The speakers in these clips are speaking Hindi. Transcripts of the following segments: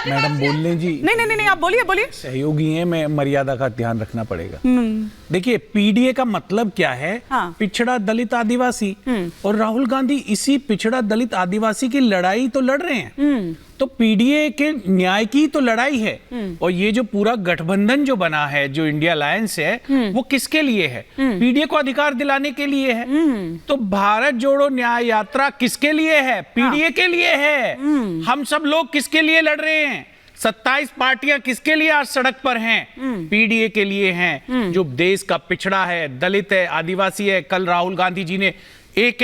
मैडम बोलने जी। नहीं, आप बोलिए बोलिए। सहयोगी हैं, मैं मर्यादा का ध्यान रखना पड़ेगा। देखिए, पीडीए का मतलब क्या है? हाँ। पिछड़ा दलित आदिवासी। और राहुल गांधी इसी पिछड़ा दलित आदिवासी की लड़ाई तो लड़ रहे हैं। तो पीडीए के न्याय की तो लड़ाई है। और ये जो पूरा गठबंधन जो बना है, जो इंडिया अलायंस है, वो किसके लिए है? पीडीए को अधिकार दिलाने के लिए है। तो भारत जोड़ो न्याय यात्रा किसके लिए है? पीडीए के लिए है। हम सब लोग किसके लिए लड़ रहे हैं? 27 पार्टियां किसके लिए आज सड़क पर हैं? पीडीए के लिए हैं, जो देश का पिछड़ा है, दलित है, आदिवासी है। कल राहुल गांधी जी ने एक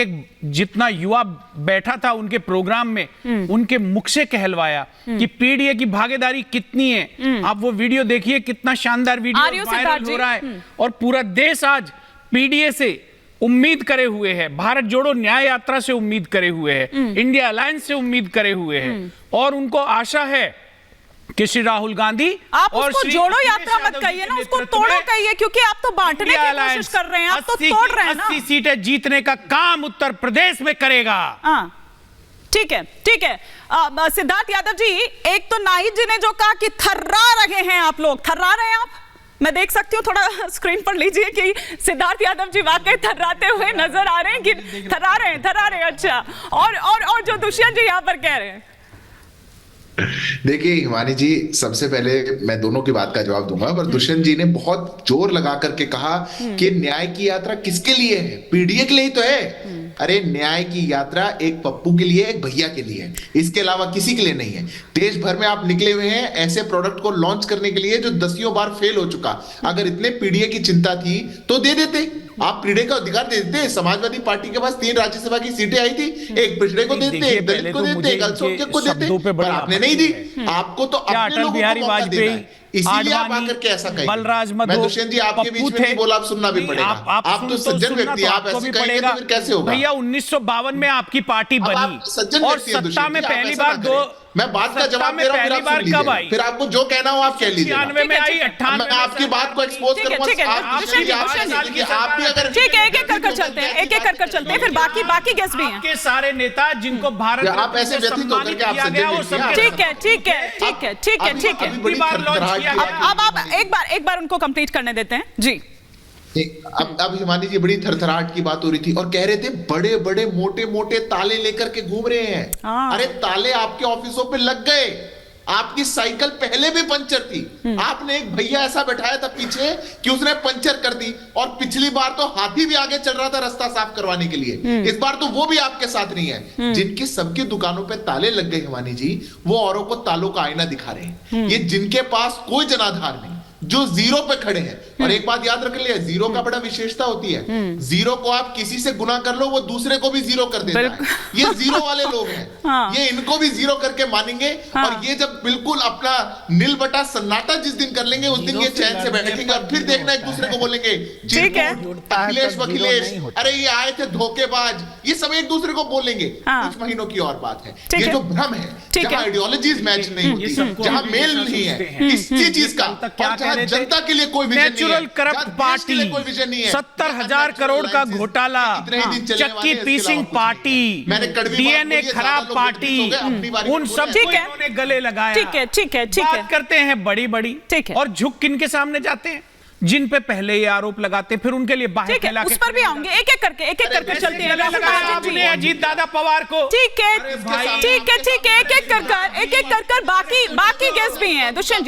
जितना युवा बैठा था उनके प्रोग्राम में, उनके मुख से कहलवाया कि पीडीए की भागीदारी कितनी है। आप वो वीडियो देखिए, कितना शानदार वीडियो वायरल हो रहा है। और पूरा देश आज पीडीए से उम्मीद करे हुए है, भारत जोड़ो न्याय यात्रा से उम्मीद करे हुए है, इंडिया अलायंस से उम्मीद करे हुए है। और उनको आशा है कि श्री राहुल गांधी आप और उसको जोड़ो यात्रा मत कहिए ना, उसको तोड़ो कहिए, क्योंकि आप तो बांटने की कोशिश कर रहे हैं, आप तो तोड़ रहे हैं ना। 80 सीटें जीतने का काम उत्तर प्रदेश में करेगा। ठीक है, ठीक है। सिद्धार्थ यादव जी, एक तो नाहिद जी ने जो कहा कि थर्रा रहे हैं आप लोग, थर्रा रहे हैं आप? मैं देख सकती हूँ, थोड़ा स्क्रीन पर लीजिए कि सिद्धार्थ यादव जी वाकई थर्राते हुए नजर आ रहे हैं कि थर्रा रहे हैं। अच्छा, और जो दुष्यंत जी यहाँ पर कह रहे हैं। देखिए हिमानी जी, सबसे पहले मैं दोनों की बात का जवाब दूंगा, पर दुष्यंत जी ने बहुत जोर लगा करके कहा कि न्याय की यात्रा किसके लिए है? पीडीए के लिए ही तो है। अरे न्याय की यात्रा एक पप्पू के लिए, एक भैया के लिए है, इसके अलावा किसी के लिए नहीं है। देश भर में आप निकले हुए हैं ऐसे प्रोडक्ट को लॉन्च करने के लिए जो दसियों बार फेल हो चुका। अगर इतने पीडीए की चिंता थी तो दे देते, आप पीढ़े का अधिकार दे देते। समाजवादी पार्टी के पास 3 राज्यसभा की सीटें आई थी, एक पिछड़े को देते, एक दलित को देते, एक अल्पसंख्यक को देते, पर आपने नहीं दी। आपको तो अपने लोगों को मौका देना है, इसीलिए आप आकर के ऐसा कहें। मैं दुष्यंत जी आपके बीच में नहीं बोला, आप सुनना भी पड़ेगा। आप तो सज्जन व्यक्ति, आप ऐसे कहेंगे तो फिर कैसे होगा? भैया 1952 में आपकी पार्टी बनी और सत्ता में पहली बार मैं बात का जवाब दे रहा हूं, पहली बार कब आई? फिर आपको जो कहना हो आप कह लीजिए। 96 में आई, 98 मैं आपकी बात को एक्सपोज करूंगा। आप भी अगर ठीक है, एक एक कर चलते हैं, फिर बाकी गेस्ट भी हैं। आपके सारे नेता जिनको भारत आप ऐसे व्यतीत होकर के आप ठीक है। अब आप एक बार उनको कंप्लीट करने देते हैं जी। अब हिमानी जी, बड़ी थरथराहट की बात हो रही थी और कह रहे थे बड़े बड़े मोटे मोटे ताले लेकर के घूम रहे हैं। अरे ताले आपके ऑफिसों पे लग गए, आपकी साइकिल पहले भी पंचर थी। आपने एक भैया ऐसा बैठाया था पीछे कि उसने पंचर कर दी, और पिछली बार तो हाथी भी आगे चल रहा था रास्ता साफ करवाने के लिए। इस बार तो वो भी आपके साथ नहीं है। जिनकी सबकी दुकानों पे ताले लग गए हिमानी जी, वो औरों को तालों का आईना दिखा रहे हैं। ये जिनके पास कोई जनाधार नहीं, जो जीरो पे खड़े हैं। और एक बात याद रख लिया, जीरो का बड़ा विशेषता होती है, जीरो को आप किसी से गुना कर लो, वो दूसरे को भी जीरो कर देता है। ये जीरो वाले लोग हैं। ये इनको भी जीरो करके मानेंगे। और ये जब बिल्कुल अपना नील बटा सन्नाटा जिस दिन कर लेंगे, उस दिन ये चैन से बैठेंगे और फिर देखना एक दूसरे को बोलेंगे अखिलेश वखिलेश, अरे ये आए थे धोखेबाज, ये सब एक दूसरे को बोलेंगे। कुछ महीनों की और बात है। ये जो भ्रम है, जहां आइडियोलॉजीज मैच नहीं होती, जहां मेल नहीं है इसी चीज का, जनता के लिए कोई विजन नहीं है, करप्ट पार्टी, 70,000 करोड़ का घोटाला, चक्की पीसिंग पार्टी, डीएनए खराब पार्टी, उन सब को इन्होंने गले लगाया। ठीक है। बात करते हैं बड़ी बड़ी, और झुक किनके सामने जाते हैं? जिन पे पहले ये आरोप लगाते, फिर उनके लिए बाहर फैला के, उस पर भी आएंगे, एक एक करके चलते हैं। अजीत दादा पवार को ठीक है, एक एक कर बाकी गेस्ट भी हैं। दुष्यंत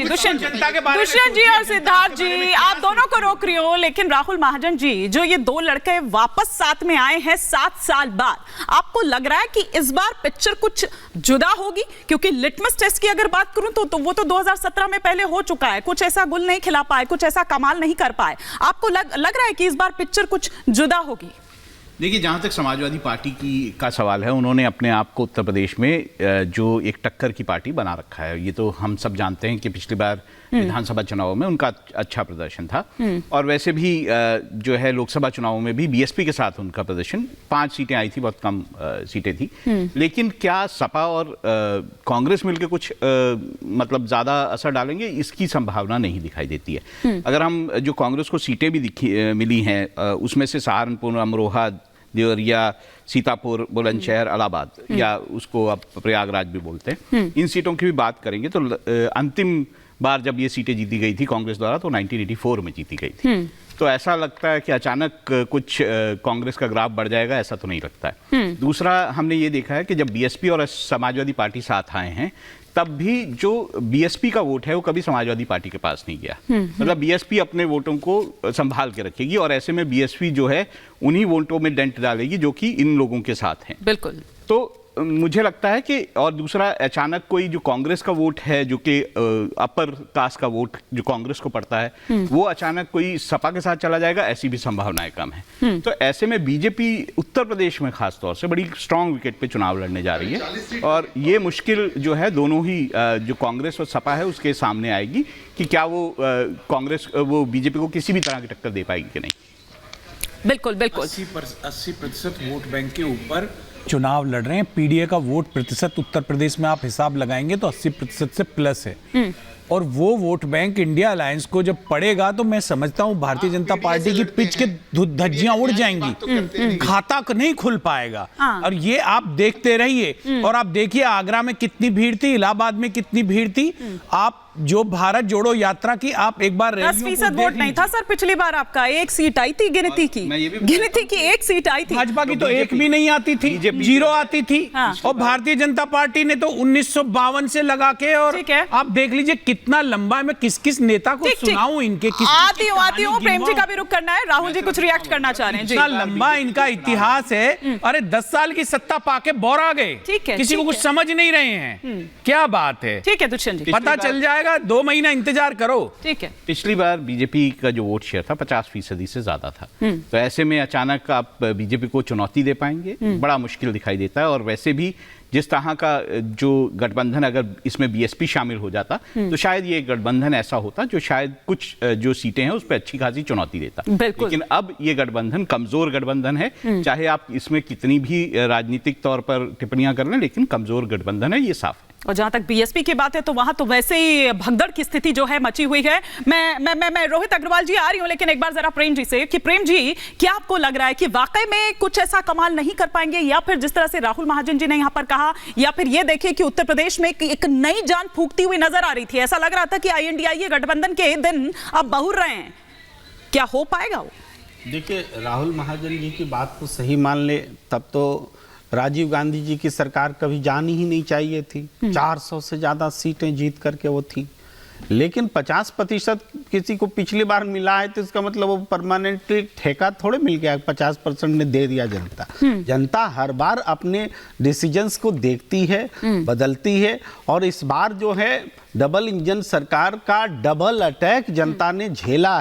जी और सिद्धार्थ जी, आप दोनों को रोक रही हो, लेकिन राहुल महाजन जी, जो ये 2 लड़के वापस साथ में आए हैं 7 साल बाद, आपको लग रहा है कि इस बार पिक्चर कुछ जुदा होगी? क्योंकि लिटमस टेस्ट की अगर बात करूं तो वो तो 2017 में पहले हो चुका है, कुछ ऐसा गुल नहीं खिला पाए, कुछ ऐसा कमाल नहीं कर पाए। आपको लग रहा है कि इस बार पिक्चर कुछ जुदा होगी? देखिए, जहाँ तक समाजवादी पार्टी का सवाल है, उन्होंने अपने आप को उत्तर प्रदेश में जो एक टक्कर की पार्टी बना रखा है। ये तो हम सब जानते हैं कि पिछली बार विधानसभा चुनाव में उनका अच्छा प्रदर्शन था, और वैसे भी जो है लोकसभा चुनावों में भी बीएसपी के साथ उनका प्रदर्शन, 5 सीटें आई थी, बहुत कम सीटें थी। लेकिन क्या सपा और कांग्रेस मिलकर कुछ मतलब ज़्यादा असर डालेंगे? इसकी संभावना नहीं दिखाई देती है। अगर हम जो कांग्रेस को सीटें भी मिली हैं, उसमें से सहारनपुर, अमरोहा, देवरिया, सीतापुर, बुलंदशहर, इलाहाबाद या उसको आप प्रयागराज भी बोलते हैं, इन सीटों की भी बात करेंगे तो अंतिम बार जब ये सीटें जीती गई थी कांग्रेस द्वारा तो 1984 में जीती गई थी। तो ऐसा लगता है कि अचानक कुछ कांग्रेस का ग्राफ बढ़ जाएगा, ऐसा तो नहीं लगता है। दूसरा, हमने ये देखा है कि जब बीएसपी और समाजवादी पार्टी साथ आए हैं तब भी जो बीएसपी का वोट है वो कभी समाजवादी पार्टी के पास नहीं गया। मतलब बीएसपी अपने वोटों को संभाल के रखेगी और ऐसे में बीएसपी जो है उन्हीं वोटों में डेंट डालेगी जो कि इन लोगों के साथ हैं। बिल्कुल। तो मुझे लगता है कि, और दूसरा, अचानक कोई जो कांग्रेस का वोट है जो कि अपर कास्ट का वोट जो कांग्रेस को पड़ता है वो अचानक कोई सपा के साथ चला जाएगा, ऐसी भी संभावनाएं कम है। तो ऐसे में बीजेपी उत्तर प्रदेश में खास तौर से बड़ी स्ट्रांग विकेट पे चुनाव लड़ने जा रही है और ये मुश्किल जो है दोनों ही जो कांग्रेस और सपा है उसके सामने आएगी कि क्या वो कांग्रेस वो बीजेपी को किसी भी तरह की टक्कर दे पाएगी कि नहीं। बिल्कुल बिल्कुल। 80% वोट बैंक के ऊपर चुनाव लड़ रहे हैं। पीडीए का वोट प्रतिशत उत्तर प्रदेश में आप हिसाब लगाएंगे तो 80% से प्लस है और वो वोट बैंक इंडिया अलायंस को जब पड़ेगा तो मैं समझता हूं भारतीय जनता पार्टी की पिच के धज्जियां उड़ जाएंगी, खाता नहीं खुल पाएगा। और ये आप देखते रहिए और आप देखिए आगरा में कितनी भीड़ थी, इलाहाबाद में कितनी भीड़ थी। आप जो भारत जोड़ो यात्रा की आप एक बार 10% वोट नहीं था सर पिछली बार, आपका एक सीट आई थी गिनती की, गिनती की एक सीट आई थी। भाजपा की तो एक भी नहीं आती थी, 0 आती थी। और भारतीय जनता पार्टी ने तो 1952 से लगा के, और आप देख लीजिए कितना लंबा है। मैं किस किस नेता को सुनाऊं इनके, आती हूँ प्रेम जी का भी रुख करना है, राहुल जी कुछ रिएक्ट करना चाह रहे हैं। इतना लंबा इनका इतिहास है। अरे 10 साल की सत्ता पाके बोरा गए, किसी को कुछ समझ नहीं रहे हैं, क्या बात है। ठीक है दुष्यंत जी, पता चल जाएगा, 2 महीना इंतजार करो। ठीक है। पिछली बार बीजेपी का जो वोट शेयर था 50% से ज्यादा था, तो ऐसे में अचानक आप बीजेपी को चुनौती दे पाएंगे, बड़ा मुश्किल दिखाई देता है। और वैसे भी जिस तरह का जो गठबंधन, अगर इसमें बीएसपी शामिल हो जाता तो शायद ये गठबंधन ऐसा होता जो शायद कुछ जो सीटें हैं उस पर अच्छी खासी चुनौती देता। लेकिन अब ये गठबंधन कमजोर गठबंधन है, चाहे आप इसमें कितनी भी राजनीतिक तौर पर टिप्पणियां कर लें, लेकिन कमजोर गठबंधन है, ये साफ है। और जहां तक बीएसपी की बात है तो वहां तो वैसे ही भगदड़ की स्थिति जो है मची हुई है। मैं रोहित अग्रवाल जी आ रही हूं, लेकिन एक बार जरा प्रेम जी से कि प्रेम जी क्या आपको लग रहा है कि वाकई में कुछ ऐसा कमाल नहीं कर पाएंगे, या फिर जिस तरह से राहुल महाजन जी ने यहां पर कहा, या फिर ये देखिए कि उत्तर प्रदेश में एक नई जान फूंकती हुई नजर आ रही थी, ऐसा लग रहा था कि INDIA गठबंधन के दिन अब बहुर रहे हैं, क्या हो पाएगा वो? देखिए, राहुल महाजन जी की बात को सही मान ले तब तो राजीव गांधी जी की सरकार कभी जानी ही नहीं चाहिए थी। 400 से ज्यादा सीटें जीत करके वो थी, लेकिन 50% किसी को पिछली बार मिला है तो इसका मतलब वो परमानेंटली ठेका थोड़े मिल गया। 50% ने दे दिया जनता। जनता हर बार अपने डिसीजंस को देखती है, बदलती है, और इस बार जो है डबल इंजन सरकार का डबल अटैक जनता ने झेला